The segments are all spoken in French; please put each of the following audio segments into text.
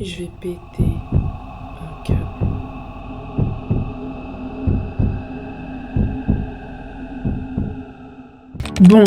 Je vais péter un câble. Bon,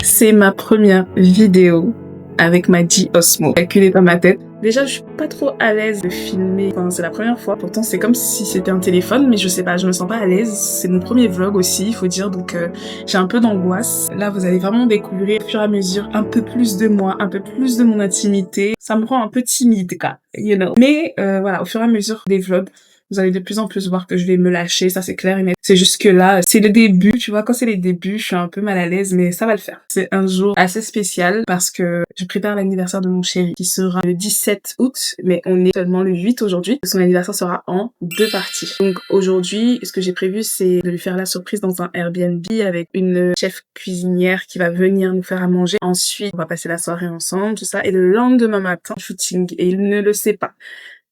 c'est ma première vidéo avec ma G Osmo calculée dans ma tête. Déjà, je suis pas trop à l'aise de filmer. Enfin, c'est la première fois. Pourtant, c'est comme si c'était un téléphone, mais je sais pas, je me sens pas à l'aise. C'est mon premier vlog aussi, il faut dire, donc j'ai un peu d'angoisse. Là, vous allez vraiment découvrir au fur et à mesure un peu plus de moi, un peu plus de mon intimité. Ça me rend un peu timide, quoi, you know. Mais voilà, au fur et à mesure des vlogs, vous allez de plus en plus voir que je vais me lâcher, ça c'est clair et net. C'est juste que là, c'est le début, tu vois, quand c'est les débuts, je suis un peu mal à l'aise, mais ça va le faire. C'est un jour assez spécial parce que je prépare l'anniversaire de mon chéri qui sera le 17 août, mais on est seulement le 8 aujourd'hui. Son anniversaire sera en 2 parties. Donc aujourd'hui, ce que j'ai prévu, c'est de lui faire la surprise dans un Airbnb avec une chef cuisinière qui va venir nous faire à manger. Ensuite, on va passer la soirée ensemble, tout ça. Et le lendemain matin, shooting. Et il ne le sait pas.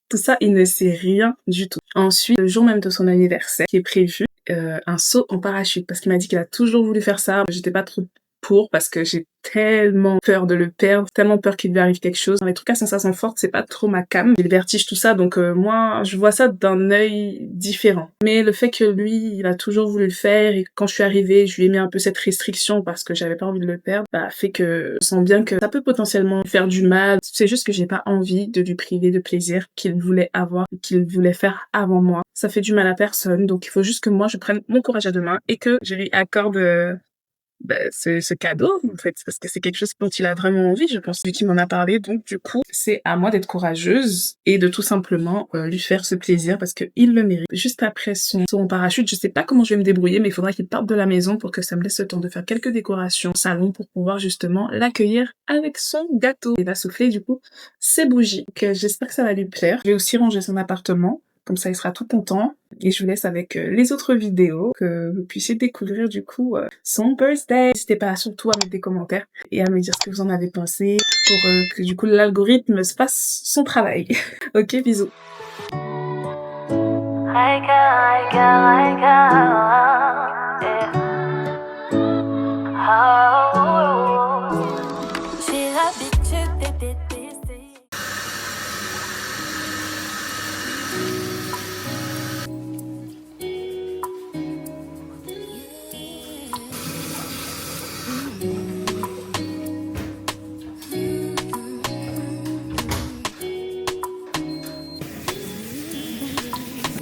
Tout ça, il ne sait rien du tout. Ensuite, le jour même de son anniversaire, qui est prévu, un saut en parachute, parce qu'il m'a dit qu'il a toujours voulu faire ça. J'étais pas trop pour, parce que j'ai tellement peur de le perdre, tellement peur qu'il lui arrive quelque chose. Dans les trucs à sensation forte, c'est pas trop ma came. J'ai le vertige, tout ça, donc moi, je vois ça d'un œil différent. Mais le fait que lui, il a toujours voulu le faire, et quand je suis arrivée, je lui ai mis un peu cette restriction parce que j'avais pas envie de le perdre, bah, fait que je sens bien que ça peut potentiellement lui faire du mal. C'est juste que j'ai pas envie de lui priver de plaisir qu'il voulait avoir, qu'il voulait faire avant moi. Ça fait du mal à personne, donc il faut juste que moi, je prenne mon courage à deux mains et que je lui accorde ce cadeau, en fait, parce que c'est quelque chose dont il a vraiment envie, je pense, vu qu'il m'en a parlé. Donc, du coup, c'est à moi d'être courageuse et de tout simplement lui faire ce plaisir parce que il le mérite. Juste après son parachute, je sais pas comment je vais me débrouiller, mais il faudra qu'il parte de la maison pour que ça me laisse le temps de faire quelques décorations au salon pour pouvoir justement l'accueillir avec son gâteau. Il va souffler, du coup, ses bougies. Donc, j'espère que ça va lui plaire. Je vais aussi ranger son appartement. Comme ça, il sera tout content. Et je vous laisse avec les autres vidéos que vous puissiez découvrir du coup son birthday. N'hésitez pas surtout à mettre des commentaires et à me dire ce que vous en avez pensé pour que du coup l'algorithme se fasse son travail. Ok, bisous.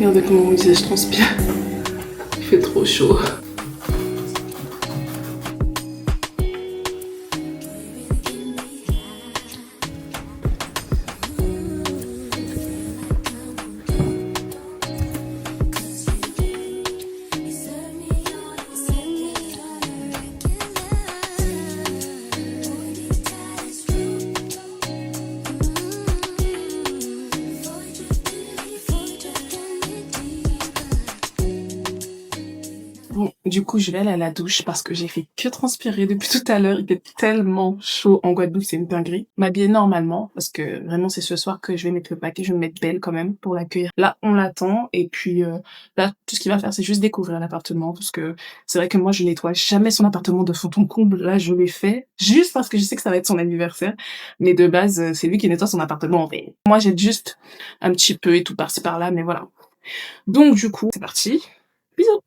Regardez comment mon visage transpire. Il fait trop chaud. Bon, du coup, je vais aller à la douche parce que j'ai fait que transpirer depuis tout à l'heure. Il était tellement chaud en Guadeloupe, c'est une dinguerie. M'habiller normalement parce que vraiment c'est ce soir que je vais mettre le paquet, je vais me mettre belle quand même pour l'accueillir. Là, on l'attend et puis là, tout ce qu'il va faire, c'est juste découvrir l'appartement parce que c'est vrai que moi, je nettoie jamais son appartement de fond en comble. Là, je l'ai fait juste parce que je sais que ça va être son anniversaire. Mais de base, c'est lui qui nettoie son appartement en fait. Moi, j'aide juste un petit peu et tout par-ci par-là, mais voilà. Donc du coup, c'est parti. Bisous.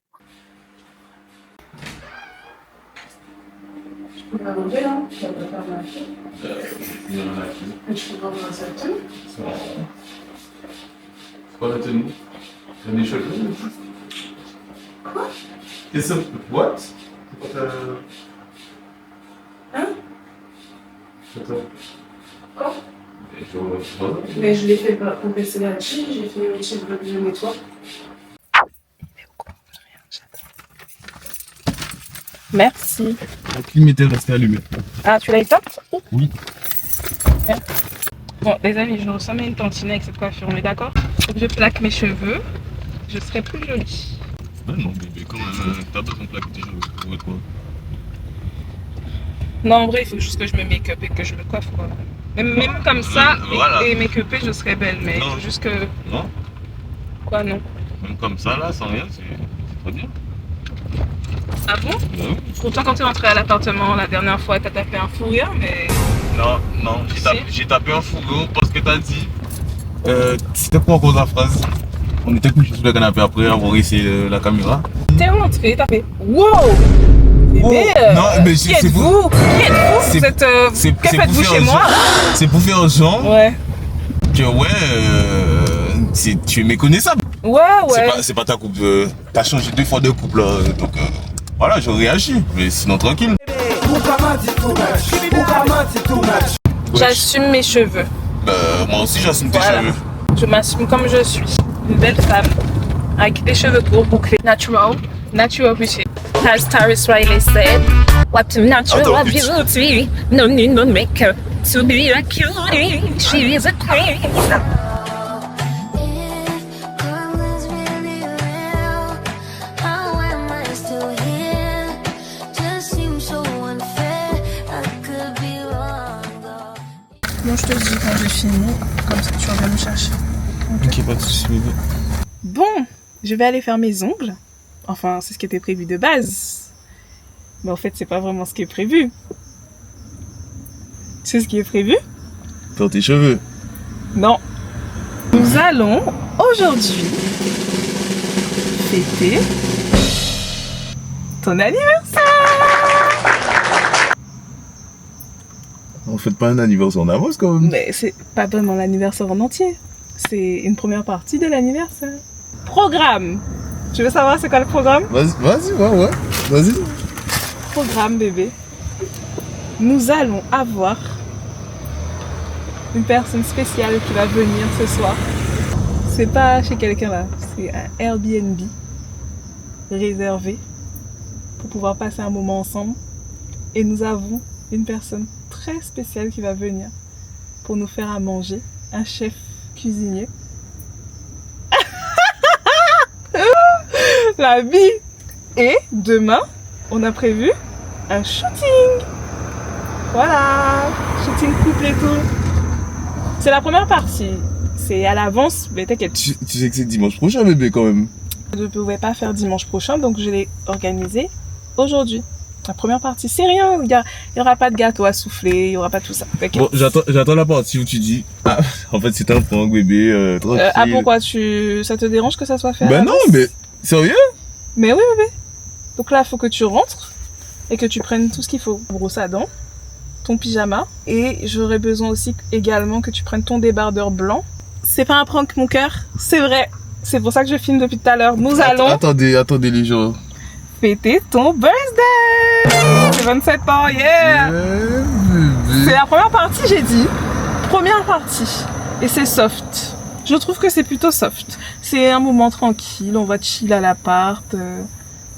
On va manger là, je vais faire ma fille. Je peux prendre un certain. C'est quoi la tenue? T'as des cheveux? Quoi? Et ça, what? C'est quoi Hein? Attends. Quoi? Et je vois. Mais je l'ai fait pour baisser la chi, j'ai fait aussi le bloc de nettoie. Merci. La clim était restée allumée. Ah, tu l'as éteinte? Oui. Bon, les amis, je ressemble à une tantinée avec cette coiffure, on est d'accord? Faut que je plaque mes cheveux, je serai plus jolie. Ah non, bébé, quand même, t'as besoin de plaquer tes cheveux. Pour quoi? Non, en vrai, il faut juste que je me make-up et que je me coiffe, quoi. Même comme ça, voilà. et make-upée, je serais belle, mais il Non. faut juste que... Non? Quoi, non? Même comme ça, là, sans rien, c'est très bien. Ah bon? Non. Pourtant, quand t'es rentré à l'appartement la dernière fois, t'as tapé un fou rire, mais... Non, Si. j'ai tapé un fourgon parce que t'as dit C'était quoi encore la phrase? On était couchés sur le canapé après avoir essayé la caméra. T'es rentré, t'as fait wow! Bébé, non, mais qui êtes-vous? Qui êtes-vous? Vous êtes, que faites-vous chez moi? C'est pour faire genre Ouais. que tu es méconnaissable. Ouais. C'est pas ta coupe. T'as changé 2 fois de couple là, donc voilà, je réagis, mais sinon tranquille. J'assume mes cheveux. Moi aussi j'assume tes cheveux. Je m'assume comme je suis. Une belle femme avec des cheveux courts bouclés. Natural beauty. As Taris Riley said, what natural beauty, no need no makeup to be a cutie. She is a queen. Bon, je te le dis quand j'ai fini, comme ça tu reviens me chercher. Ok, pas de soucis, bébé. Bon, je vais aller faire mes ongles. Enfin, c'est ce qui était prévu de base. Mais en fait, c'est pas vraiment ce qui est prévu. Tu sais ce qui est prévu? Dans tes cheveux. Non. Nous allons aujourd'hui fêter ton anniversaire. On fait pas un anniversaire en avance quand même. Mais c'est pas vraiment l'anniversaire en entier. C'est une première partie de l'anniversaire. Programme. Tu veux savoir c'est quoi le programme? Vas-y, ouais. Vas-y. Programme, bébé. Nous allons avoir une personne spéciale qui va venir ce soir. C'est pas chez quelqu'un là, c'est un Airbnb réservé pour pouvoir passer un moment ensemble. Et nous avons une personne très spéciale qui va venir pour nous faire à manger, un chef cuisinier. La vie! Et demain, on a prévu un shooting. Voilà, shooting couple et tout. C'est la première partie. C'est à l'avance, mais t'inquiète. Tu sais que c'est dimanche prochain, bébé, quand même. Je ne pouvais pas faire dimanche prochain, donc je l'ai organisé aujourd'hui. La première partie, c'est rien. Il y aura pas de gâteau à souffler, il y aura pas tout ça. Bon, j'attends la partie où tu dis ah, en fait, c'est un prank, bébé. Tranquille. Pourquoi ça te dérange que ça soit fait? Ben non, mais sérieux? Mais oui, bébé. Donc là, il faut que tu rentres et que tu prennes tout ce qu'il faut. Brosse à dents, ton pyjama, et j'aurais besoin aussi également que tu prennes ton débardeur blanc. C'est pas un prank, mon cœur, c'est vrai. C'est pour ça que je filme depuis tout à l'heure. Nous allons... Attendez les gens. Fêter ton birthday. C'est 27 ans, yeah. C'est la première partie, j'ai dit. Première partie. Et c'est soft. Je trouve que c'est plutôt soft. C'est un moment tranquille, on va chill à l'appart,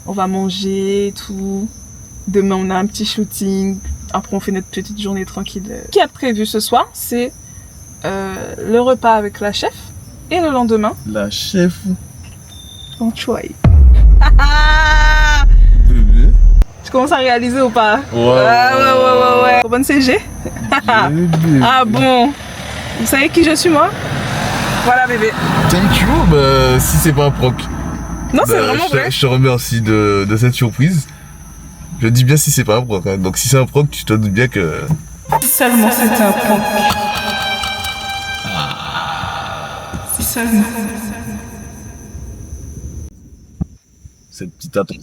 on va manger et tout. Demain, on a un petit shooting. Après, on fait notre petite journée tranquille. Ce qui est prévu ce soir, c'est le repas avec la chef. Et le lendemain... La chef. En choix. Bébé. Tu commences à réaliser ou pas? Ouais. Bonne CG. Bébé. Ah bon? Vous savez qui je suis, moi? Voilà, bébé. Thank you, bah, si c'est pas un prank. Non, c'est vraiment vrai. Je te remercie de cette surprise. Je dis bien si c'est pas un prank. Hein. Donc si c'est un prank, tu te doutes bien que... Si seulement c'était un prank. Si seulement. Cette petite attente.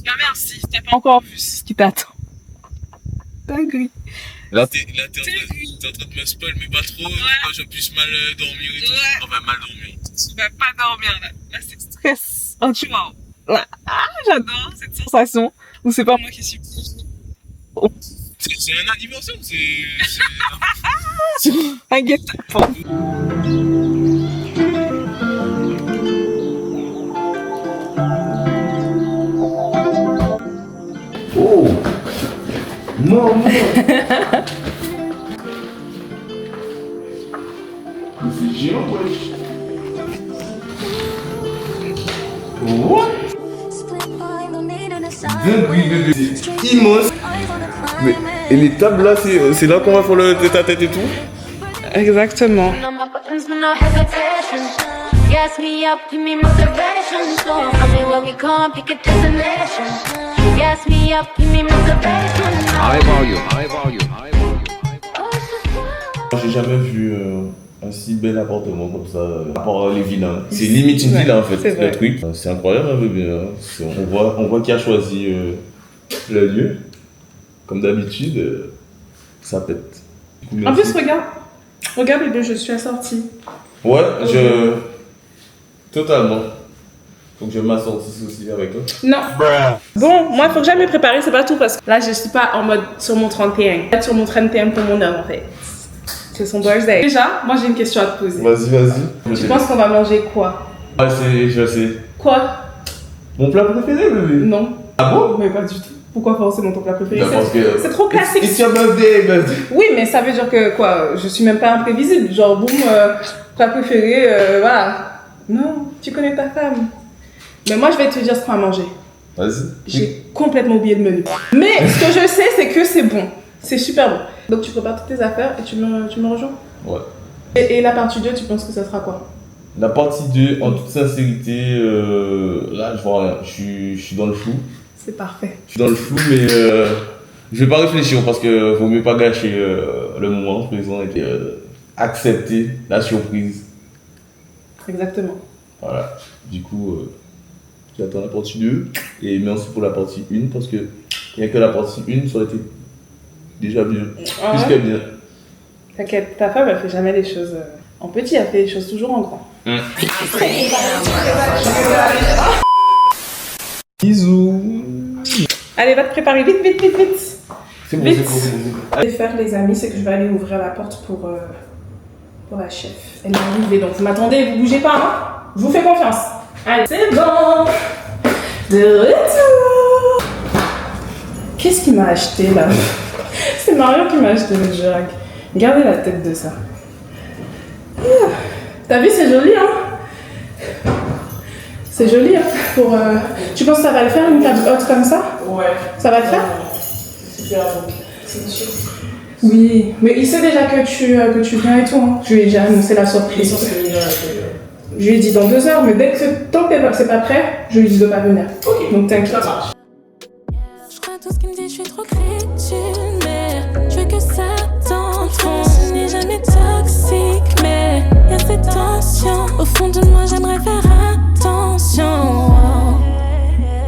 Ah merci, t'as pas encore vu ce qui t'attend. Dinguerie. Là, t'es en train de me spoil, mais pas trop, pour que je puisse mal dormir et tout. Ouais. Enfin, mal dormir. Tu vas pas dormir là. Là, c'est stress. Oh, tu vois. Là. Ah, j'adore cette sensation. Ou c'est pas moi qui suis. Oh. C'est un anniversaire ou c'est... Un guet-apens. Oh non, non. C'est géant, wesh. What? Dinguerie, bébé. C'est immense. Mais, et les tables là, c'est là qu'on va faire le tête à tête et tout? Exactement. Gas me up, give me motivation. So where we come, pick a destination. Gas me up, give me motivation. J'ai jamais vu un un si bel appartement comme ça, à part les vilains. C'est limite une villa en fait, c'est vrai. le truc. C'est incroyable un peu bien. On voit qui a choisi le lieu. Comme d'habitude, ça pète. Du coup, En merci. plus, regarde bébé, je suis assortie. Ouais, totalement. Donc je m'assortis aussi avec toi. Non. Bon, moi, il faut que j'aille me préparer, c'est pas tout, parce que là, je suis pas en mode sur mon 31. Sur mon 31 pour mon homme, en fait. C'est son birthday. Déjà, moi, j'ai une question à te poser. Vas-y. Tu penses qu'on va manger quoi? Ouais, je sais. Quoi? Mon plat préféré, bébé. Non. Ah bon? Mais pas du tout. Pourquoi forcément ton plat préféré? Bah, parce que C'est trop classique. It's your birthday. Oui, mais ça veut dire que quoi? Je suis même pas imprévisible. Genre, boum, plat préféré, voilà. Non, tu connais ta femme. Mais moi, je vais te dire ce qu'on va manger. Vas-y. J'ai complètement oublié le menu. Mais ce que je sais, c'est que c'est bon. C'est super bon. Donc, tu prépares toutes tes affaires et tu me rejoins. Ouais. Et la partie 2, tu penses que ça sera quoi? La partie 2, en toute sincérité, là, je vois rien. Je suis dans le flou. C'est parfait. Je suis dans le flou, mais je vais pas réfléchir parce que vaut mieux pas gâcher le moment présent et accepter la surprise. Exactement. Voilà. Du coup, j'attends la partie 2 et merci pour la partie 1 parce que rien que la partie 1, ça aurait été déjà bien. Ah Plus ouais? que bien. T'inquiète, ta femme, elle fait jamais les choses en petit, elle fait les choses toujours en grand. Bisous. Allez, va te préparer vite. C'est bon, Vite. c'est bon, c'est bon. Ce que je vais faire, les amis, c'est que je vais aller ouvrir la porte pour la chef. Elle est arrivée, donc vous m'attendez, vous bougez pas, hein? Je vous fais confiance. Allez, c'est bon. De retour. Qu'est-ce qu'il m'a acheté là? C'est Mario qui m'a acheté le Jirac. Regardez la tête de ça. T'as vu, c'est joli, hein? C'est joli, hein? Tu penses que ça va le faire, une table haute comme ça? Ouais. Ça va le faire? Super bon. C'est une surprise. Oui, mais il sait déjà que tu viens et tout, hein. Je lui ai déjà annoncé la surprise. Je lui ai dit dans 2 heures, mais tant que c'est pas prêt, je lui dis de pas venir. Ok. Donc t'inquiète. Ça marche. Je crois tout ce qu'il me dit, je suis trop crétine, mais je veux que ça t'enfonce. Ce n'est jamais toxique, mais y'a cette tension. Au fond de moi, j'aimerais faire attention.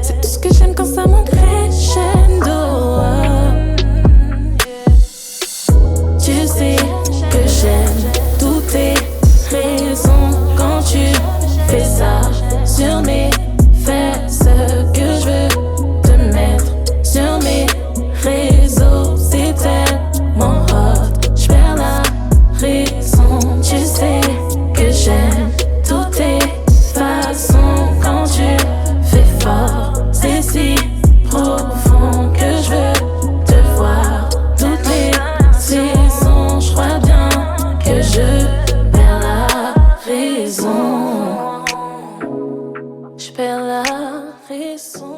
C'est tout ce que j'aime quand ça monte crescendo. Tu sais que j'aime toutes tes raisons quand tu fais ça sur mes fesses. Que je veux te mettre sur mes réseaux, c'est tellement hot. J'perds la raison, tu sais que j'aime toutes tes façons quand tu fais fort. C'est si profond que je veux te voir toutes les saisons. Je crois bien que je perds la raison. Je perds la raison.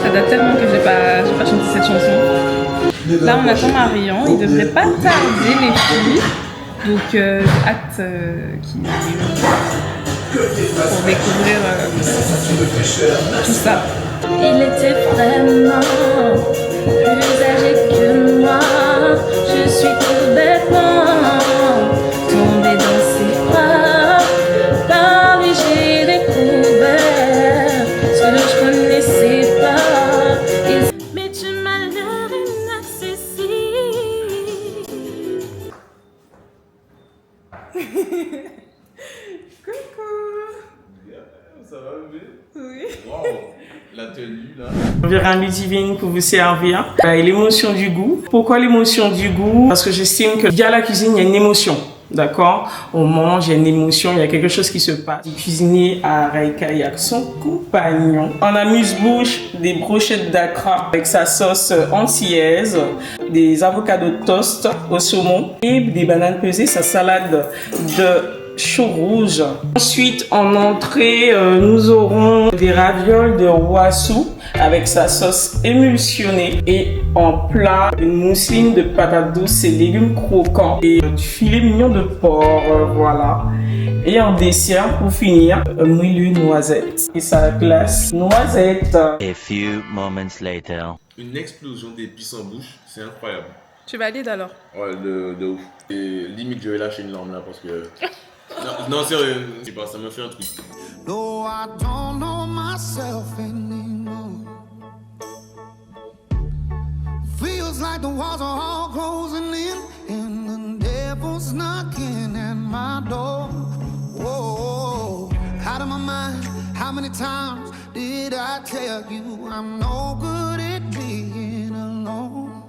Ça date tellement que j'ai pas chanté cette chanson. Là, on attend Marion. Il devrait pas tarder, les filles. Donc, j'ai hâte qu'il arrive pour découvrir tout ça. Il était vraiment plus âgé que moi. Je suis tout bêtement tombée dans ses bras. Par lui, j'ai découvert ce que je connaissais pas. Mais tu m'as l'air inaccessible. Coucou. Ça va, bébé? Oui. Waouh, la tenue là. Environ Ludivine pour vous servir. Et l'émotion du goût. Pourquoi l'émotion du goût? Parce que j'estime que via la cuisine, il y a une émotion. D'accord? On mange, il y a une émotion, il y a quelque chose qui se passe. Le cuisinier à Raikayak, son compagnon, en amuse-bouche, des brochettes d'acra avec sa sauce antillaise, des avocats de toast au saumon et des bananes pesées, sa salade de chou rouge. Ensuite, en entrée, nous aurons des ravioles de wassou avec sa sauce émulsionnée et en plat, une mousseline de patates douces et légumes croquants et du filet mignon de porc, voilà. Et en dessert, pour finir, un moelleux noisette et sa glace noisette. A few moments later. Une explosion d'épices en bouche, c'est incroyable. Tu valides alors? Ouais, de ouf. Et limite, je vais lâcher une larme là parce que. Non, sérieux, c'est pas, ça me fait un truc. No, I don't know myself anymore. Feels like the walls are all closing in, and the devil's knocking at my door. Whoa, out of my mind. How many times did I tell you I'm no good at being alone?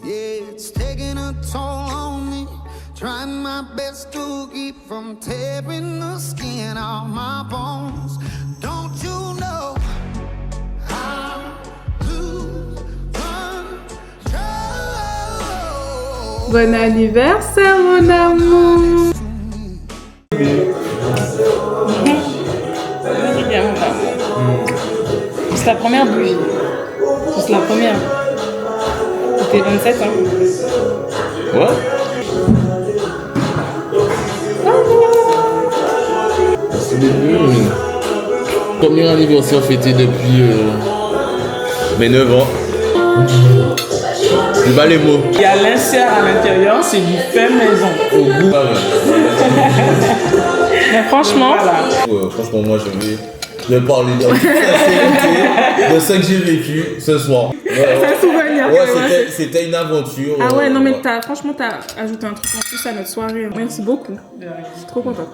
Yeah, it's taking a toll on me. Trying my best to keep from tearing the skin off my bones. Don't you know how to control? Bon anniversaire, mon amour! C'est la première bougie. C'est la première. C'était 27 ans. Ouais? C'est le premier anniversaire fêté depuis mes 9 ans. Je bats les mots. Il y a l'insert à l'intérieur, c'est du fait maison. Au goût. Mais franchement, Franchement, moi je vais parler de sincérité de ce que j'ai vécu ce soir. c'est un souvenir. Ouais, c'était une aventure. Ah ouais, non mais franchement, t'as ajouté un truc en plus à notre soirée. Merci beaucoup. Je suis trop contente.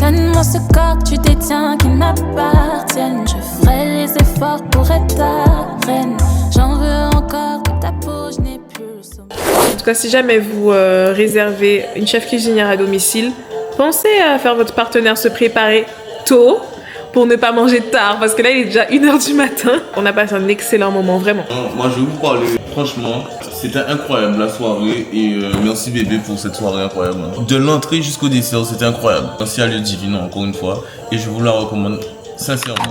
Donne-moi ce corps que tu détiens qui m'appartienne. Je ferai les efforts pour être ta reine. J'en veux encore de ta peau, je n'ai plus le sommeil. En tout cas, si jamais vous réservez une chef cuisinière à domicile, pensez à faire votre partenaire se préparer tôt pour ne pas manger tard, parce que là, il est déjà 1h du matin. On a passé un excellent moment, vraiment. Moi, je vais vous parler. Franchement, c'était incroyable la soirée et merci bébé pour cette soirée incroyable. De l'entrée jusqu'au dessert, c'était incroyable. Merci à Ludivine encore une fois et je vous la recommande sincèrement.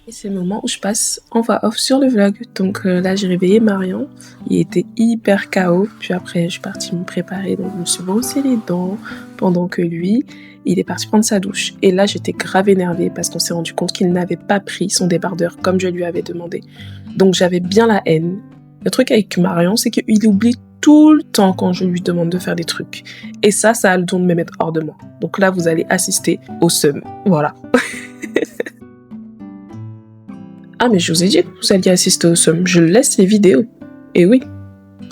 Et c'est le moment où je passe en voix off sur le vlog. Donc là, j'ai réveillé Marion. Il était hyper KO. Puis après, je suis partie me préparer. Donc je me suis brossé les dents pendant que lui, il est parti prendre sa douche. Et là, j'étais grave énervée parce qu'on s'est rendu compte qu'il n'avait pas pris son débardeur comme je lui avais demandé. Donc j'avais bien la haine. Le truc avec Marion, c'est qu'il oublie tout le temps quand je lui demande de faire des trucs. Et ça a le don de me mettre hors de moi. Donc là, vous allez assister au seum. Voilà. Ah, mais je vous ai dit que vous alliez assister au somme. Je laisse les vidéos. Et oui.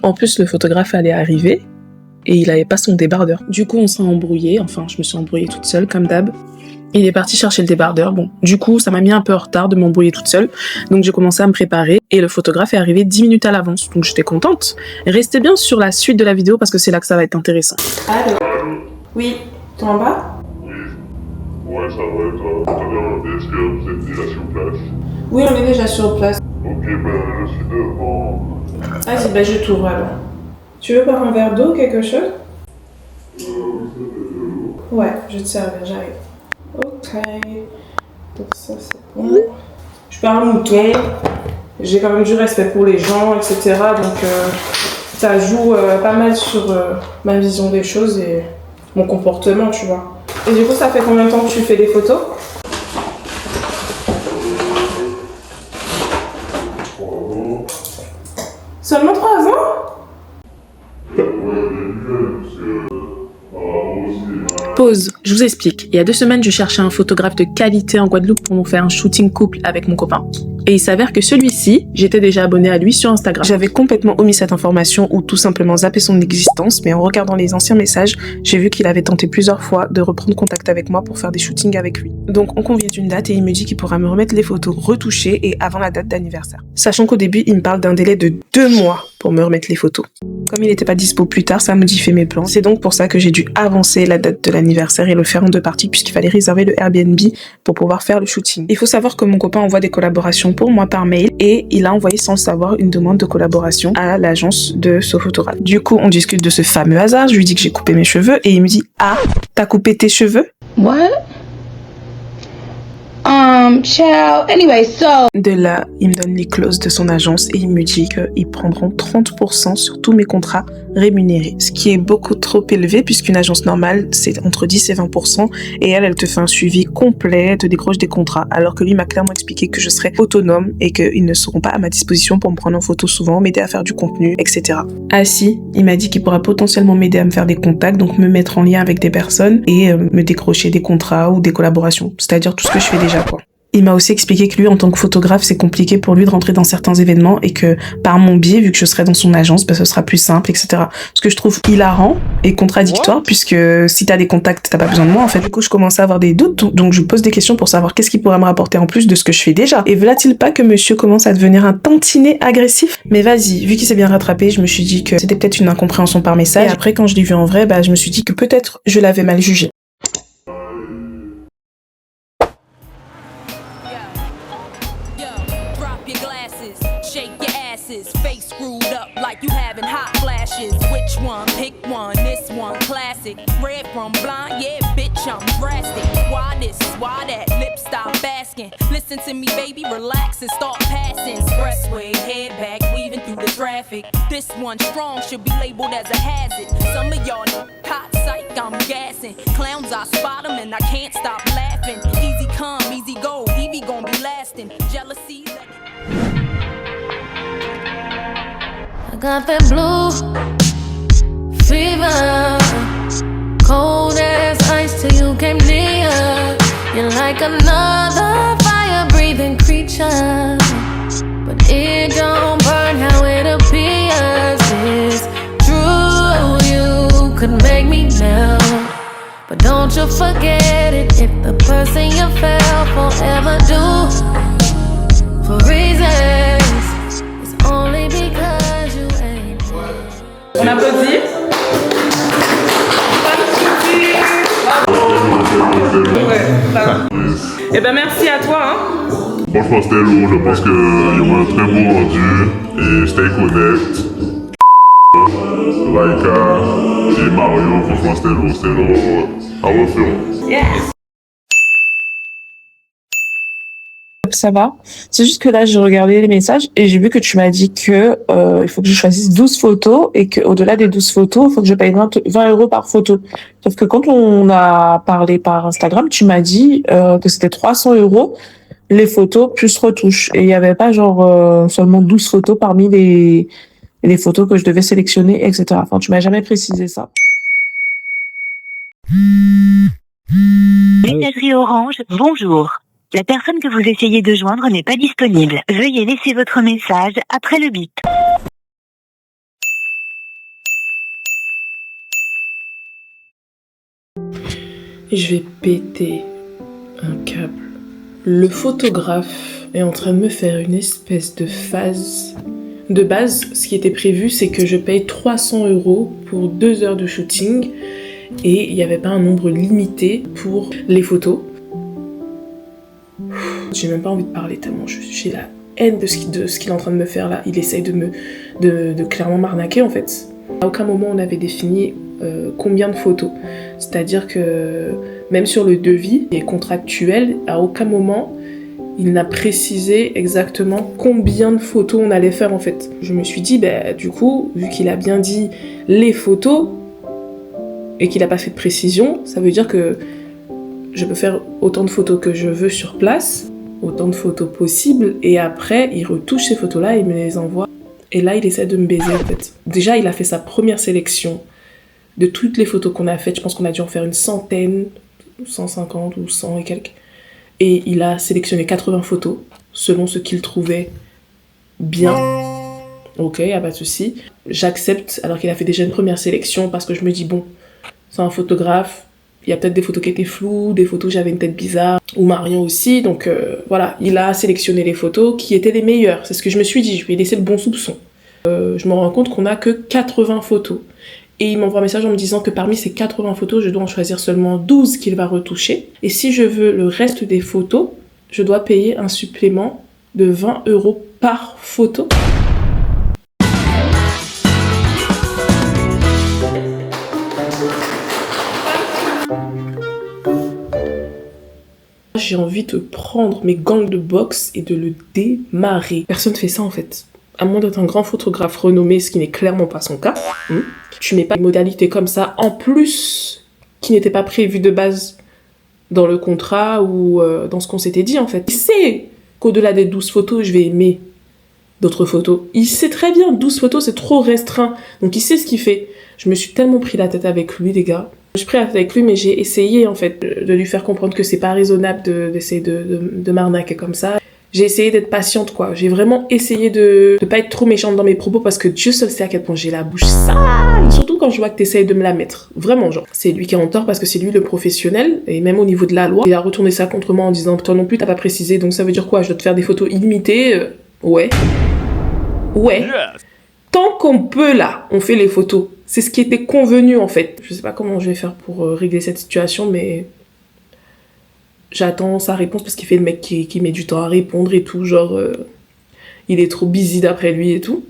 En plus, le photographe allait arriver. et il avait pas son débardeur. Du coup, on s'est embrouillé, enfin, je me suis embrouillée toute seule, comme d'hab. Il est parti chercher le débardeur. Bon, du coup, ça m'a mis un peu en retard de m'embrouiller toute seule. Donc, j'ai commencé à me préparer et le photographe est arrivé 10 minutes à l'avance. Donc, j'étais contente. Restez bien sur la suite de la vidéo parce que c'est là que ça va être intéressant. Allô? Oui, t'es en bas? Ouais, ça va être tout à l'heure. Est-ce que vous êtes déjà sur place? Oui, on est déjà sur place. Ok, ben je suis devant. Vas-y, ben je t'ouvre alors. Tu veux boire un verre d'eau ou quelque chose? Ouais, je vais te servir, j'arrive. Ok. Donc ça c'est bon. Je suis pas un mouton. J'ai quand même du respect pour les gens, etc. Donc ça joue pas mal sur ma vision des choses et mon comportement, tu vois. Et du coup, ça fait combien de temps que tu fais des photos? Seulement 3 ans? Pause, je vous explique. Il y a 2 semaines, je cherchais un photographe de qualité en Guadeloupe pour nous faire un shooting couple avec mon copain. Et il s'avère que celui-ci, j'étais déjà abonnée à lui sur Instagram. J'avais complètement omis cette information ou tout simplement zappé son existence, mais en regardant les anciens messages, j'ai vu qu'il avait tenté plusieurs fois de reprendre contact avec moi pour faire des shootings avec lui. Donc on convient d'une date et il me dit qu'il pourra me remettre les photos retouchées et avant la date d'anniversaire. Sachant qu'au début, il me parle d'un délai de 2 mois pour me remettre les photos. Comme il n'était pas dispo plus tard, ça modifie mes plans. C'est donc pour ça que j'ai dû avancer la date de l'anniversaire et le faire en 2 parties puisqu'il fallait réserver le Airbnb pour pouvoir faire le shooting. Il faut savoir que mon copain envoie des collaborations pour moi par mail et il a envoyé sans le savoir une demande de collaboration à l'agence de ce photographe. Du coup, on discute de ce fameux hasard, je lui dis que j'ai coupé mes cheveux et il me dit « Ah, t'as coupé tes cheveux ?» What? Ciao. Anyway, so. De là, il me donne les clauses de son agence et il me dit qu'ils prendront 30% sur tous mes contrats rémunérés. Ce qui est beaucoup trop élevé puisqu'une agence normale, c'est entre 10 et 20% et elle te fait un suivi complet, te décroche des contrats. Alors que lui m'a clairement expliqué que je serais autonome et qu'ils ne seront pas à ma disposition pour me prendre en photo souvent, m'aider à faire du contenu, etc. Ah si, il m'a dit qu'il pourra potentiellement m'aider à me faire des contacts, donc me mettre en lien avec des personnes et me décrocher des contrats ou des collaborations. C'est-à-dire tout ce que je fais déjà, quoi. Il m'a aussi expliqué que lui, en tant que photographe, c'est compliqué pour lui de rentrer dans certains événements et que par mon biais, vu que je serai dans son agence, ce sera plus simple, etc. Ce que je trouve hilarant et contradictoire puisque si t'as des contacts, t'as pas besoin de moi, en fait. Du coup, je commence à avoir des doutes, donc je pose des questions pour savoir qu'est-ce qui pourrait me rapporter en plus de ce que je fais déjà. Et voilà-t-il pas que monsieur commence à devenir un tantinet agressif? Mais vas-y, vu qu'il s'est bien rattrapé, je me suis dit que c'était peut-être une incompréhension par message. Et après, quand je l'ai vu en vrai, je me suis dit que peut-être je l'avais mal jugé. Face screwed up like you having hot flashes. Which one? Pick one. This one classic. Red from blind, yeah, bitch, I'm drastic. Why this? Why that? Lip stop basking. Listen to me, baby, relax and start passing. Expressway, head back, weaving through the traffic. This one strong should be labeled as a hazard. Some of y'all hot psych, I'm gassing. Clowns, I spot them and I can't stop laughing. Easy come, easy go, Evie gon' be lasting. Jealousy. I got that blue fever, cold as ice till you came near. You're like another fire-breathing creature, but it don't burn how it appears. It's true, you could make me melt, but don't you forget it. If the person you fell forever do for reasons, it's only because you ain't. On applaudit. Et ben merci à toi. Franchement, c'était lourd. Je pense qu'il y aura un très beau rendu. Et stay connect. Laika et Mario, franchement, c'était lourd. À refaire. Yes. Ça va. C'est juste que là, j'ai regardé les messages et j'ai vu que tu m'as dit que il faut que je choisisse 12 photos et qu'au-delà des 12 photos, il faut que je paye 20 € par photo. Sauf que quand on a parlé par Instagram, tu m'as dit que c'était 300 € les photos plus retouches. Et il n'y avait pas seulement 12 photos parmi les photos que je devais sélectionner, etc. Enfin, tu m'as jamais précisé ça. Messagerie Orange, bonjour. La personne que vous essayez de joindre n'est pas disponible. Veuillez laisser votre message après le bip. Je vais péter un câble. Le photographe est en train de me faire une espèce de phase. De base, ce qui était prévu, c'est que je paye 300 € pour 2 heures de shooting et il n'y avait pas un nombre limité pour les photos. J'ai même pas envie de parler tellement j'ai la haine de ce qu'il est en train de me faire là. Il essaye de clairement m'arnaquer en fait. À aucun moment on avait défini combien de photos. C'est-à-dire que même sur le devis et contractuel, à aucun moment il n'a précisé exactement combien de photos on allait faire en fait. Je me suis dit, du coup, vu qu'il a bien dit les photos et qu'il n'a pas fait de précision, ça veut dire que je peux faire autant de photos que je veux sur place, autant de photos possibles, et après, il retouche ces photos-là et il me les envoie. Et là, il essaie de me baiser en fait. Déjà, il a fait sa première sélection de toutes les photos qu'on a faites. Je pense qu'on a dû en faire une centaine, 150 ou 100 et quelques. Et il a sélectionné 80 photos selon ce qu'il trouvait bien. Ok, y a pas de souci. J'accepte alors qu'il a fait déjà une première sélection parce que je me dis bon, c'est un photographe. Il y a peut-être des photos qui étaient floues, des photos où j'avais une tête bizarre, ou Marion aussi. Donc voilà, il a sélectionné les photos qui étaient les meilleures. C'est ce que je me suis dit, je vais laisser le bon soupçon. Je me rends compte qu'on a que 80 photos. Et il m'envoie un message en me disant que parmi ces 80 photos, je dois en choisir seulement 12 qu'il va retoucher. Et si je veux le reste des photos, je dois payer un supplément de 20 € par photo. J'ai envie de prendre mes gants de boxe et de le démarrer. Personne ne fait ça en fait. À moins d'être un grand photographe renommé, ce qui n'est clairement pas son cas. Tu mets pas une modalité comme ça, en plus, qui n'était pas prévue de base dans le contrat ou dans ce qu'on s'était dit en fait. Il sait qu'au-delà des 12 photos, je vais aimer d'autres photos. Il sait très bien, 12 photos c'est trop restreint. Donc il sait ce qu'il fait. Je me suis tellement pris la tête avec lui les gars. Je suis pris la tête avec lui mais j'ai essayé en fait de lui faire comprendre que c'est pas raisonnable d'essayer de m'arnaquer comme ça. J'ai essayé d'être patiente, quoi. J'ai vraiment essayé de pas être trop méchante dans mes propos parce que Dieu seul sait à quel point j'ai la bouche sale. Surtout quand je vois que t'essayes de me la mettre. Vraiment, genre. C'est lui qui est en tort parce que c'est lui le professionnel. Et même au niveau de la loi, il a retourné ça contre moi en disant que toi non plus t'as pas précisé. Donc ça veut dire quoi? Je dois te faire des photos illimitées? Ouais. Ouais. Tant qu'on peut là, on fait les photos. C'est ce qui était convenu en fait. Je sais pas comment je vais faire pour régler cette situation, mais... J'attends sa réponse parce qu'il fait le mec qui met du temps à répondre et tout, genre il est trop busy d'après lui et tout.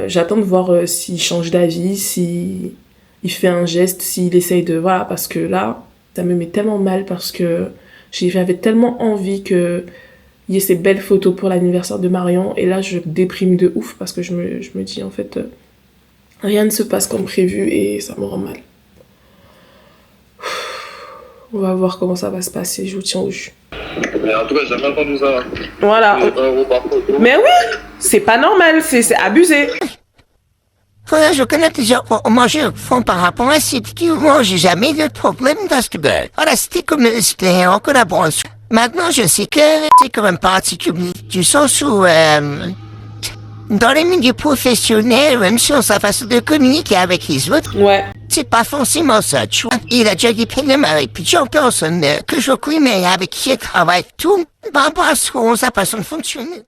J'attends de voir s'il change d'avis, s'il fait un geste, s'il essaye de... Voilà, parce que là, ça me met tellement mal parce que j'avais tellement envie qu'il y ait ces belles photos pour l'anniversaire de Marion et là je déprime de ouf parce que je me dis en fait rien ne se passe comme prévu et ça me rend mal. On va voir comment ça va se passer, je vous tiens au jus. Mais en tout cas, j'ai jamais entendu ça. Voilà. Mais oui, c'est pas normal, c'est abusé. Voilà, je connais plusieurs moi je font par rapport à ça. Moi, j'ai jamais de problème dans ce beurre. Voilà, c'était en collaboration. Maintenant, je sais que c'est quand même particulier. Du sens où, dans les milieux professionnels, même sur sa façon de communiquer avec les autres. Ouais. C'est pas forcément ça, tu vois. Il a déjà des problèmes avec plusieurs personnes que je connais, avec qui il travaille, tout par rapport à sa façon de fonctionner.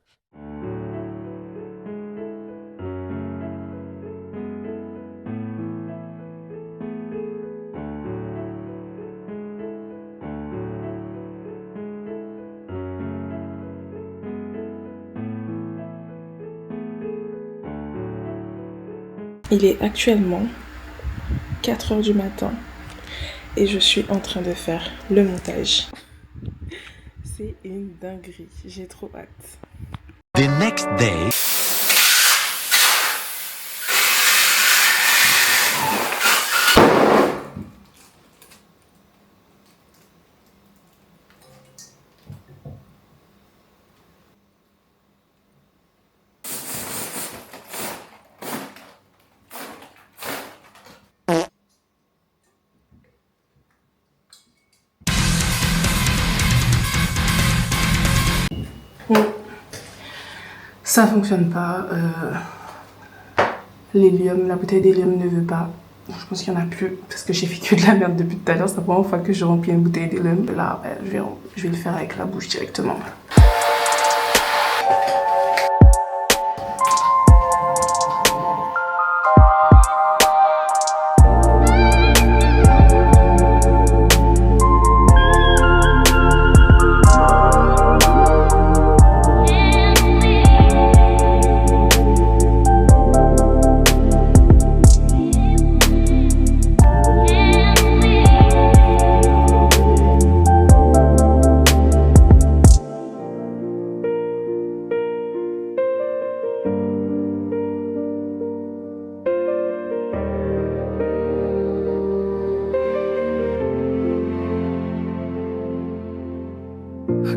Il est actuellement 4h du matin et je suis en train de faire le montage. C'est une dinguerie, j'ai trop hâte. The next day. Ça fonctionne pas. L'hélium, la bouteille d'hélium ne veut pas. Je pense qu'il n'y en a plus parce que j'ai fait que de la merde depuis tout à l'heure. C'est la première fois que je remplis une bouteille d'Hélène. Là, je vais le faire avec la bouche directement.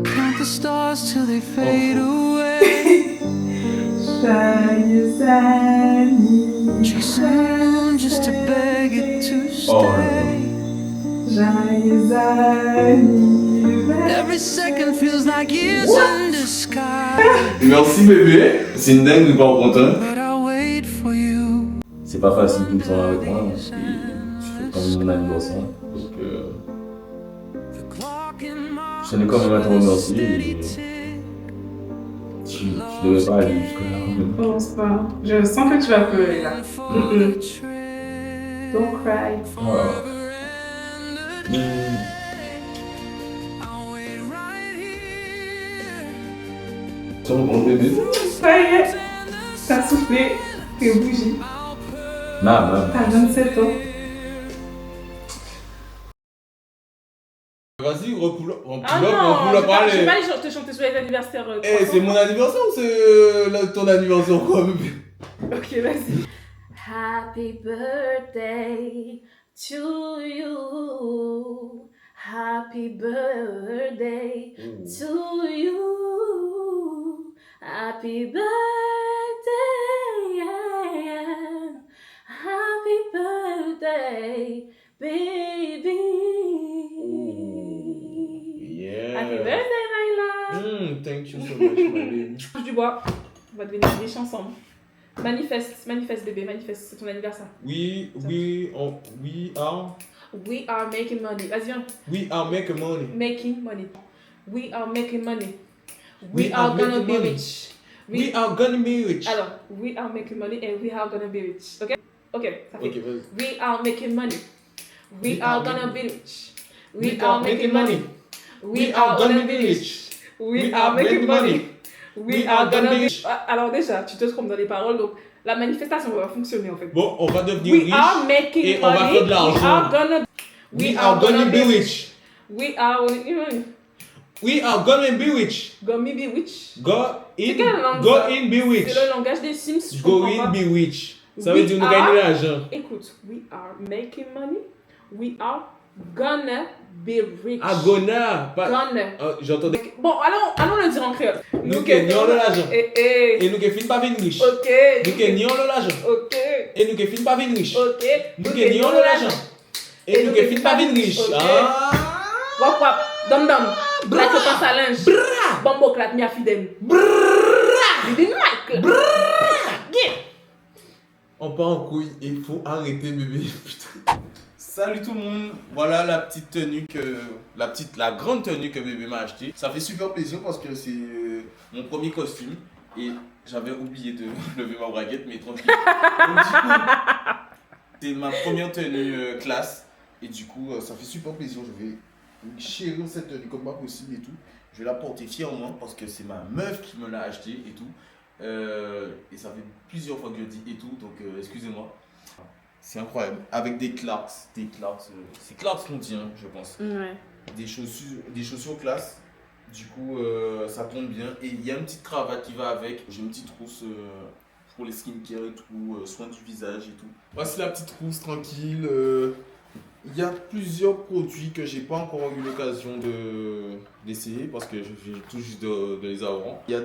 Count the stars till they fade away. Joyeux anniversaire. Just moon just to beg it to stay. Joyeux anniversaire. Every second feels like years in the sky. Merci bébé. C'est une dingue par contre. But I'll wait for you. C'est pas facile tout le temps avec moi. Et je fais quand même mon anniversaire. Donc je tenais quand même à te remercier. Tu devais pas aller jusque-là. Je pense pas. Je sens que tu vas pleurer là. Don't cry. Voilà. Sur mon bébé. Ça y est. T'as soufflé tes bougies. Non. T'as 27 ans. Vas-y, repoule Ah non, je vais pas aller te chanter sur les anniversaires. Eh, c'est mon anniversaire ou c'est ton anniversaire quoi, bébé? Ok, vas-y. Happy birthday to you. Happy birthday to you. Happy birthday. Happy birthday, baby. Yeah. Happy birthday, Naila. Thank you so much, my baby. Touche du bois. On va devenir riches ensemble. Manifeste bébé, manifeste, c'est ton anniversaire. We are making money. Vas-y, viens. We are making money. Making money. We are making money. We are gonna making be money. rich. We are gonna be rich. Alors, we are making money and we are gonna be rich. Ok, ça fait. Ok, vas-y. We are making money. We are gonna be rich. We are making money. We are gonna be rich. We are making money. We are gonna be rich. Alors déjà, tu te trompes dans les paroles, donc la manifestation va fonctionner en fait. Bon, on va devenir We riche are making et money. on va faire de l'argent. We are gonna be rich. We are gonna be rich. We are gonna be rich. Gonna be rich. Go in, be rich. C'est le langage des Sims. Go in, be rich. Ça veut dire nous gagner l'argent. Écoute, we are making money. We are gonna be rich. Ah, gonna. Gonna. J'entendais. Bon, allons le dire en créole. Nous gagnons de l'argent. Et nous gagnons pas venir riche. Ok. Nous gagnons de l'argent. Ok. Et nous gagnons pas venir riche. Ok. Nous gagnons de l'argent. Et nous gagnons pas venir riche. Wap wap. Dom dom. Like a passe à linge. Bombo clat mia fidèle. Dis Mike. On part en couille et il faut arrêter bébé. Putain. Salut tout le monde. Voilà la petite tenue que la grande tenue que bébé m'a acheté. Ça fait super plaisir parce que c'est mon premier costume et j'avais oublié de lever ma braguette mais tranquille. Donc, du coup, c'est ma première tenue classe et du coup ça fait super plaisir. Je vais chérir cette tenue comme pas possible et tout. Je vais la porter fièrement parce que c'est ma meuf qui me l'a acheté et tout. Et ça fait plusieurs fois que je dis et tout, donc excusez-moi. C'est incroyable. Avec des Clarks, c'est Clarks qu'on dit, hein, je pense. Ouais. Des chaussures classe. Du coup, ça tombe bien. Et il y a une petite cravate qui va avec. J'ai une petite trousse pour les skincare et tout, soins du visage et tout. Voici la petite trousse tranquille. Il y a plusieurs produits que j'ai pas encore eu l'occasion d'essayer parce que je viens tout juste de les avoir. Il y a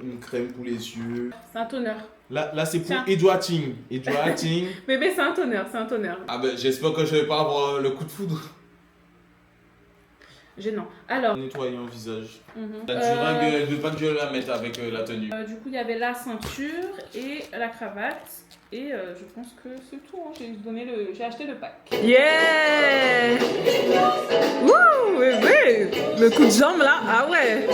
une crème pour les yeux. C'est un toner. Là c'est pour hydrating. Bébé, c'est un toner, Ah ben j'espère que je vais pas avoir le coup de foudre. gênant. Alors. Nettoyer un visage. Mhm. La durag, ne pas que je la mette avec la tenue. Du coup, il y avait la ceinture et la cravate. Et je pense que c'est tout. Hein. J'ai acheté le pack. Yeah! Wouh, bébé! Le coup de jambe là, ah ouais!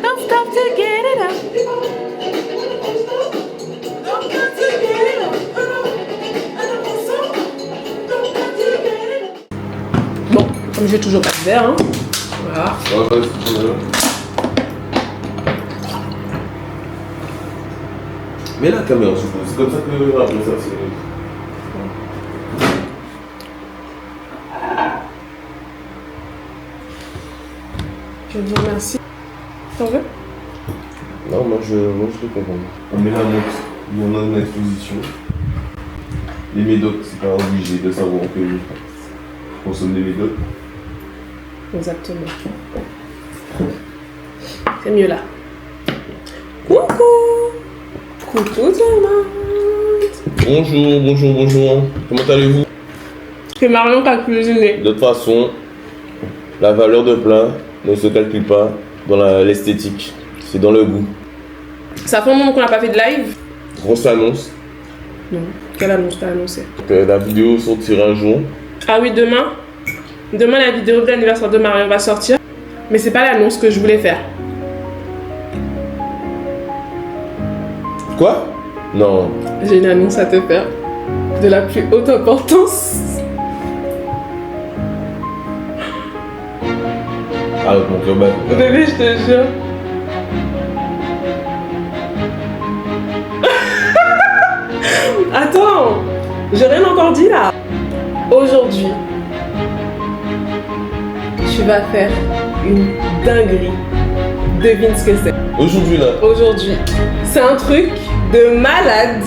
Don't stop to get it up. Bon, comme j'ai toujours pas de verre, hein. Voilà. Mais la caméra, je suppose. C'est comme ça que après ça, c'est. Je vous remercie. T'en veux? Non, moi je te comprends. On met la montre, il y en a une exposition. Les médocs, c'est pas obligé de savoir que je consomme des médocs. Exactement. C'est mieux là. Coucou! Coucou tout le monde! Bonjour. Comment allez-vous? C'est Marion qui a cuisiné. De toute façon, la valeur de plat ne se calcule pas dans l'esthétique, c'est dans le goût. Ça fait un moment qu'on n'a pas fait de live? Grosse annonce. Non. Quelle annonce t'as annoncé? La vidéo sortira un jour. Ah oui, demain? Demain, la vidéo de l'anniversaire de Marion va sortir. Mais c'est pas l'annonce que je voulais faire. Quoi? Non. J'ai une annonce à te faire. De la plus haute importance. Ah, mon global. Bébé, je te jure. Attends, j'ai rien encore dit là. Aujourd'hui, tu vas faire une dinguerie. Devine ce que c'est. Aujourd'hui là. Aujourd'hui. C'est un truc de malade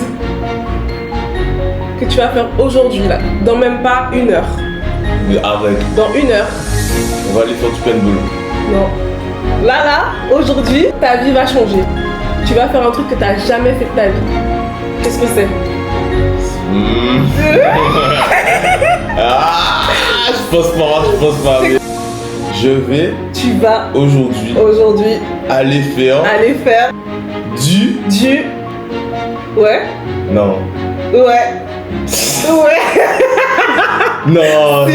que tu vas faire aujourd'hui là. Dans même pas 1 heure. Mais arrête. Dans 1 heure. On va aller faire du paintball. Non. Là, aujourd'hui, ta vie va changer. Tu vas faire un truc que tu n'as jamais fait de ta vie. Qu'est-ce que c'est? Ah, je pense pas. Je vais. Tu vas. Aujourd'hui. Aller faire. Du. Ouais. Non. Ouais. Non.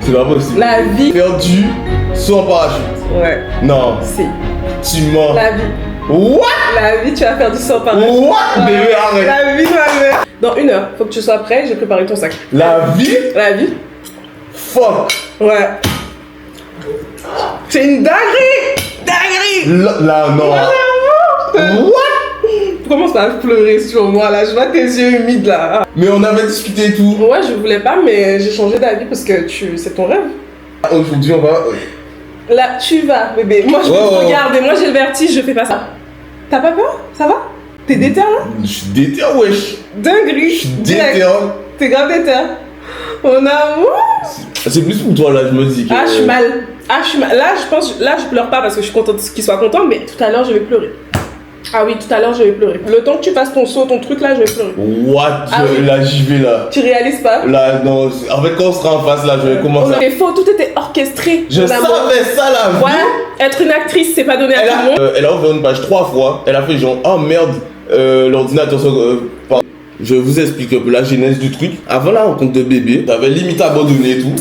C'est pas possible. La vie. Faire du saut en parachute. Ouais. Non. Si. Tu mens. La vie. What? La vie, tu vas faire du saut en parachute. What? Bébé, arrête. La vie, ma mère. Dans 1 heure, faut que tu sois prêt, j'ai préparé ton sac. La vie? Fuck. Ouais. C'est une dinguerie. Là, non. What? Tu commences à pleurer sur moi là, je vois tes yeux humides là. Mais on avait discuté et tout. Ouais, je voulais pas, mais j'ai changé d'avis parce que c'est ton rêve. Aujourd'hui, on va. Là, tu vas, bébé. Moi, je peux te regarder. Moi, j'ai le vertige, je fais pas ça. T'as pas peur? Ça va? T'es déter là? Je suis déter, wesh. Dinguerie. Je suis déter. T'es grave déter. Mon amour. C'est plus pour toi là, je me dis que. Ah, je suis mal. Là, je pleure pas parce que je suis contente qu'il soit content, mais tout à l'heure, je vais pleurer. Ah oui, tout à l'heure, je vais pleurer. Le temps que tu fasses ton saut, ton truc là, je vais pleurer. What? Ah oui. Là, j'y vais là. Tu réalises pas? Là, non. En fait, quand on sera en face là, je vais commencer. C'était faux, tout était orchestré. Je savais ça là. Voilà, être une actrice, c'est pas donné à tout le monde. Elle a ouvert une page 3 fois. Elle a fait genre, oh merde, l'ordinateur. Je vous explique un peu la genèse du truc. Avant la rencontre de bébé, j'avais limite abandonné et tout.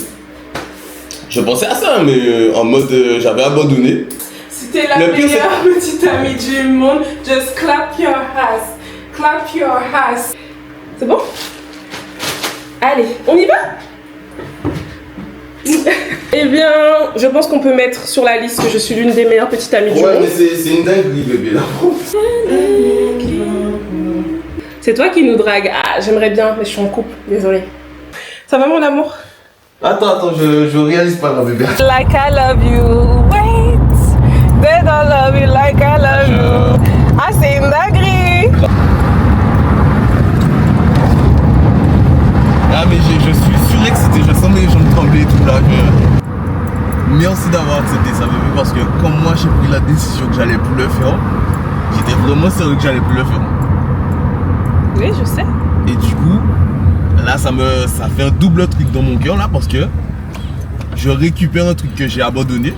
Je pensais à ça, mais en mode j'avais abandonné. Si t'es la meilleure petite amie du monde, just clap your ass. Clap your ass. C'est bon? Allez, on y va? Eh bien, je pense qu'on peut mettre sur la liste que je suis l'une des meilleures petites amies du monde. Ouais, mais c'est une dinguerie, bébé là. C'est toi qui nous drague. Ah, j'aimerais bien, mais je suis en couple, désolée. Ça va mon amour? Attends, je réalise pas là, bébé. Like I love you, wait. They don't love you like I love you. Ah, c'est une dinguerie. Ah, mais je suis surexcité, je sens mes jambes trembler et tout là. Merci d'avoir accepté ça, bébé, parce que comme moi j'ai pris la décision que j'allais plus le faire, j'étais vraiment sérieux que j'allais plus le faire. Oui, je sais. Et du coup, là, ça fait un double truc dans mon cœur, là, parce que je récupère un truc que j'ai abandonné.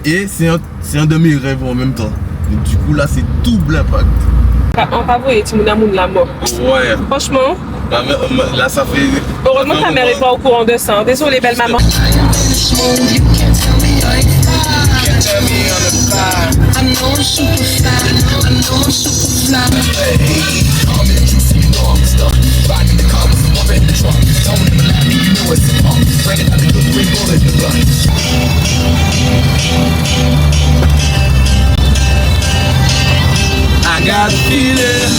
Et c'est un de mes rêves en même temps. Et du coup, là, c'est double impact. En favori, et Timouna Moun la mort. Ouais. Franchement. Là, ça fait. Heureusement que ta mère n'est pas au courant de ça. Désolée, belle maman. I got a feeling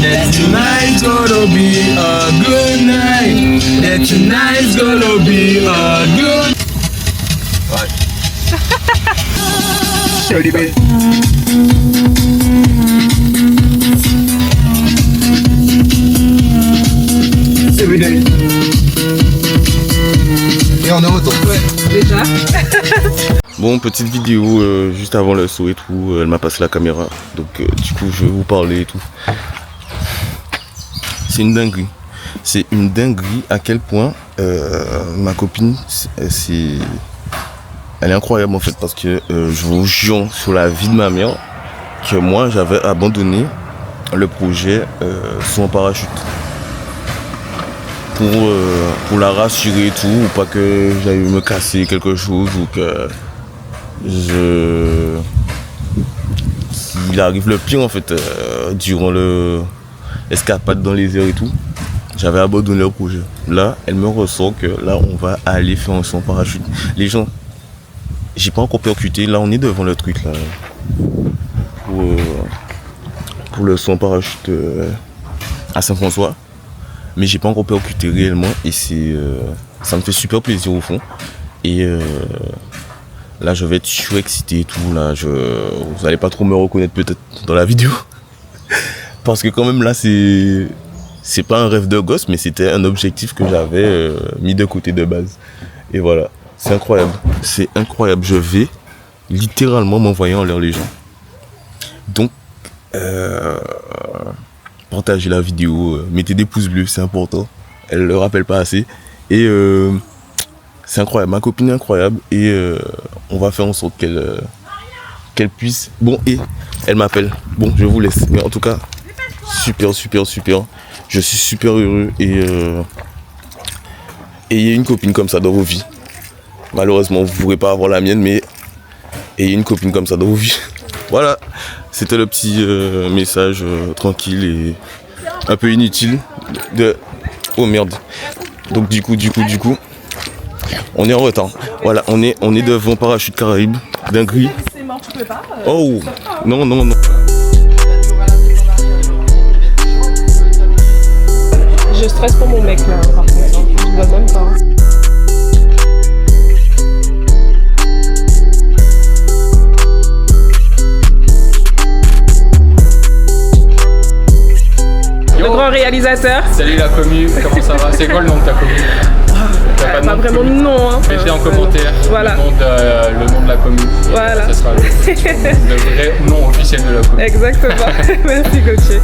that tonight's gonna be a good night. That tonight's gonna be a good. Ouais. Salut, bébé. Everyday. Et on est retour. Ouais, déjà. Bon, petite vidéo juste avant le saut et tout. Elle m'a passé la caméra. Donc, du coup, je vais vous parler et tout. C'est une dinguerie. C'est une dinguerie à quel point ma copine, elle est incroyable en fait. Parce que je vous jure sur la vie de ma mère que moi, j'avais abandonné le projet saut en parachute. Pour la rassurer et tout. Ou pas que j'aille me casser quelque chose. Ou que s'il arrive le pire en fait durant l'escapade dans les airs et tout, j'avais abandonné le projet. Là, elle me ressort que là on va aller faire un saut en parachute. Les gens, j'ai pas encore percuté, là on est devant le truc là pour le saut en parachute à Saint-François, mais j'ai pas encore percuté réellement et ça me fait super plaisir au fond. Et là, je vais être surexcité et tout. Là, vous allez pas trop me reconnaître peut-être dans la vidéo. Parce que quand même, là, c'est pas un rêve de gosse, mais c'était un objectif que j'avais mis de côté de base. Et voilà, c'est incroyable. C'est incroyable. Je vais littéralement m'envoyer en l'air les gens. Donc, partagez la vidéo, mettez des pouces bleus, c'est important. Elle le rappelle pas assez. Et c'est incroyable, ma copine est incroyable et on va faire en sorte qu'elle puisse. Bon, et elle m'appelle. Bon, je vous laisse. Mais en tout cas, super. Je suis super heureux et ayez une copine comme ça dans vos vies. Malheureusement, vous ne pourrez pas avoir la mienne, mais ayez une copine comme ça dans vos vies. Voilà, c'était le petit message tranquille et un peu inutile de. Oh merde. Donc du coup. On est en retard. Voilà, on est devant Parachute Caraïbes. Dinguerie. Oh non. Je stresse pour mon mec là, par contre. Je vois même pas. Le grand réalisateur. Salut la commu, comment ça va? C'est quoi le nom de ta commu? Pas vraiment de nom. Hein. Mettez en commentaire voilà. le nom de la commune. Voilà. Ce sera le vrai nom officiel de la commune. Exactement. Merci Gauthier.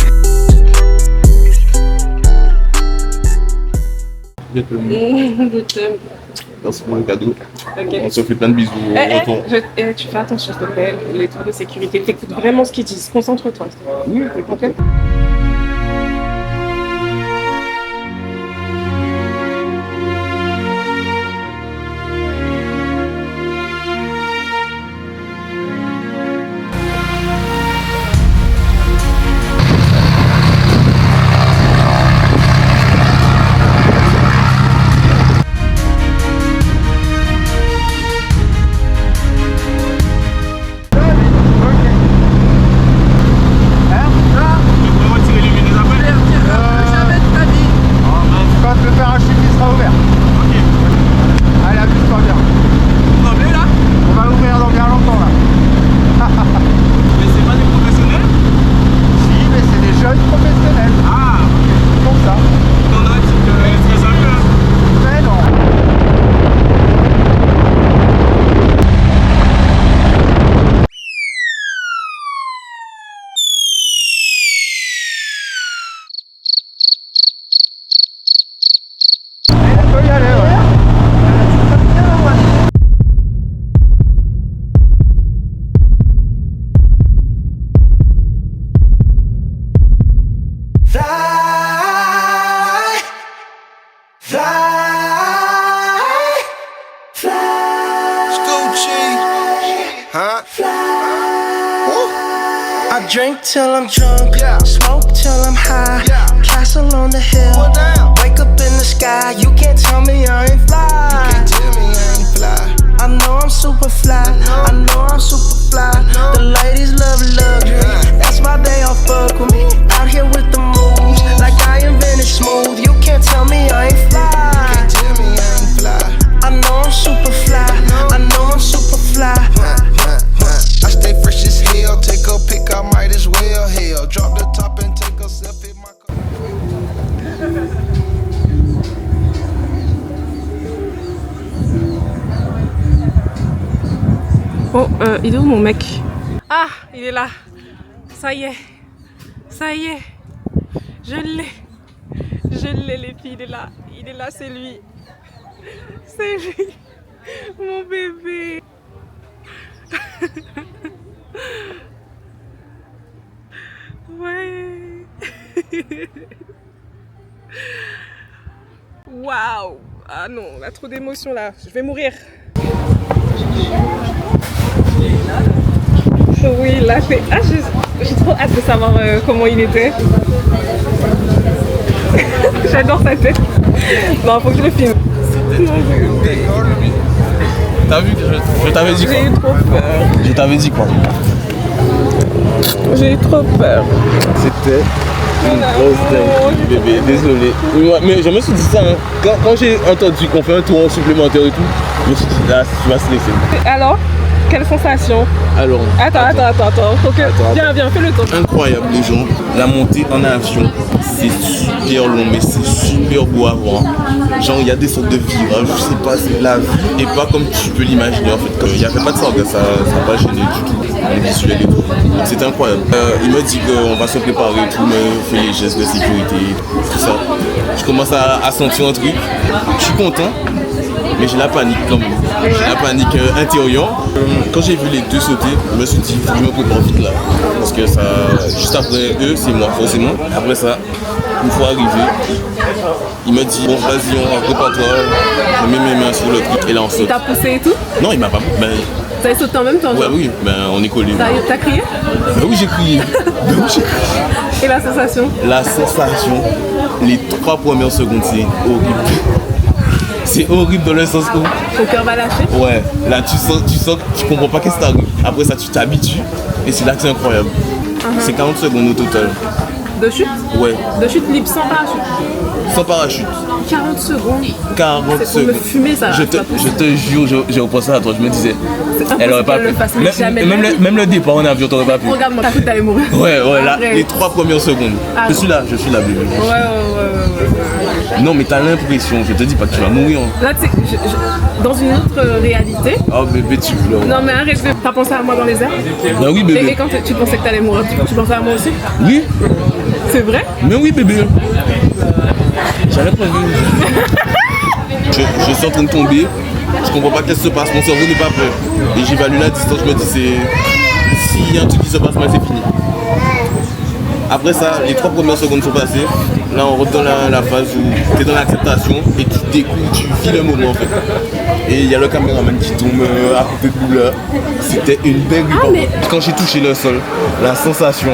Je t'aime. Merci pour le cadeau. Okay. On se fait plein de bisous. Tu fais attention s'il te plaît. Les trucs de sécurité. T'écoutes vraiment ce qu'ils disent. Concentre-toi. Oui, ok. Huh? I drink till I'm drunk, smoke till I'm high. Castle on the hill, wake up in the sky. You can't tell me I ain't fly. I know I'm super fly. I know I'm super fly. The ladies love luxury. That's why they all fuck with me. Out here with the moves, like I invented smooth. You can't tell me I ain't fly. I know I'm super fly. I know I'm super fly. I stay fresh as hell. Take a pic, I might as well. Hell, drop the top and take a selfie. Oh, il est où mon mec? Ah, il est là. Ça y est. Ça y est. Je l'ai. Je l'ai, les filles. Il est là. Il est là, c'est lui. C'est lui. Mon bébé. Ouais. Waouh. Ah non, on a trop d'émotions là. Je vais mourir. Oui, il l'a fait. Ah, j'ai trop hâte de savoir comment il était. J'adore sa tête. Non, faut que je le filme. T'as vu que je t'avais dit quoi? J'ai eu trop peur. Je t'avais dit quoi? J'ai eu trop peur. C'était une grosse dingue, bébé, désolé. Mais je me suis dit ça, hein. Quand j'ai entendu qu'on fait un tour supplémentaire et tout, je me suis dit là, tu vas se laisser. Alors, quelle sensation? Alors, attends. Faut que... Viens, fais le tour. Incroyable les gens, la montée en avion, c'est super long mais c'est super beau à voir. Genre il y a des sortes de virages, je sais pas, c'est la vie et pas comme tu peux l'imaginer en fait. Il n'y avait pas de sorte, ça n'a pas gêné du tout, mon visuel et tout. Donc c'était incroyable. Il me dit qu'on va se préparer et tout, mais on fait les gestes de sécurité, tout ça. Je commence à sentir un truc, je suis content. Mais j'ai la panique quand même. J'ai la panique intérieure. Quand j'ai vu les deux sauter, je me suis dit, faut que je me prépare vite là. Parce que ça, juste après eux, c'est moi forcément. Après ça, une fois arrivé, il m'a dit, bon vas-y, on prépare-toi. Je mets mes mains sur le truc et là on saute. T'as poussé et tout? Non, il m'a pas. T'as sauté en même temps? Ouais, oui, on est collés. T'as crié? Oui, j'ai crié. Et la sensation? La sensation, les 3 premières secondes, c'est horrible. C'est horrible dans le sens où... Ton cœur va lâcher? Ouais, là tu sens que tu comprends pas qu'est-ce qui t'arrive. Après ça tu t'habitues et c'est là que c'est incroyable. C'est 40 secondes au total. De chute? Ouais. De chute libre sans parachute? Sans parachute. 40 secondes? 40 secondes. C'est pour me fumer ça. Je te jure, j'ai repensé à toi, je me disais... Elle aurait pas pu. Même le départ en avion, t'aurais pas pu. Regarde-moi, t'as cru que t'allais mourir. Ouais, là, les 3 premières secondes. Je suis là, bébé. Ouais. Non, mais t'as l'impression, je te dis pas que tu vas mourir. Là, tu sais, dans une autre réalité. Oh bébé, tu pleures. Non, mais arrête, t'as pensé à moi dans les airs? Ah oui, bébé. Et quand tu pensais que t'allais mourir, tu pensais à moi aussi? Oui. C'est vrai? Mais oui, bébé. J'avais prévu. Je suis en train de tomber. Je comprends pas qu'est-ce qui se passe, mon cerveau n'est pas prêt. Et j'évalue la distance, je me dis s'il y a un truc qui se passe mal, c'est fini. Après ça, les 3 premières secondes sont passées. Là on rentre dans la phase où tu es dans l'acceptation et tu découvres, tu vis le moment en fait. Et il y a le caméraman qui tombe à côté de nous là. C'était une dinguerie. Quand j'ai touché le sol, la sensation.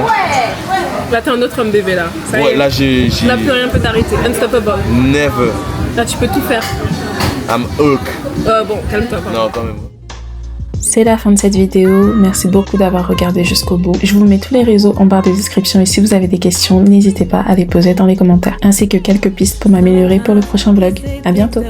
Là t'es un autre homme bébé là. Ça y est. Là j'ai... Là plus rien peut t'arrêter. Unstoppable. Never. Là tu peux tout faire. I'm Hulk. Bon, calme-toi. Non, quand même. C'est la fin de cette vidéo, merci beaucoup d'avoir regardé jusqu'au bout. Je vous mets tous les réseaux en barre de description et si vous avez des questions, n'hésitez pas à les poser dans les commentaires, ainsi que quelques pistes pour m'améliorer pour le prochain vlog. À bientôt.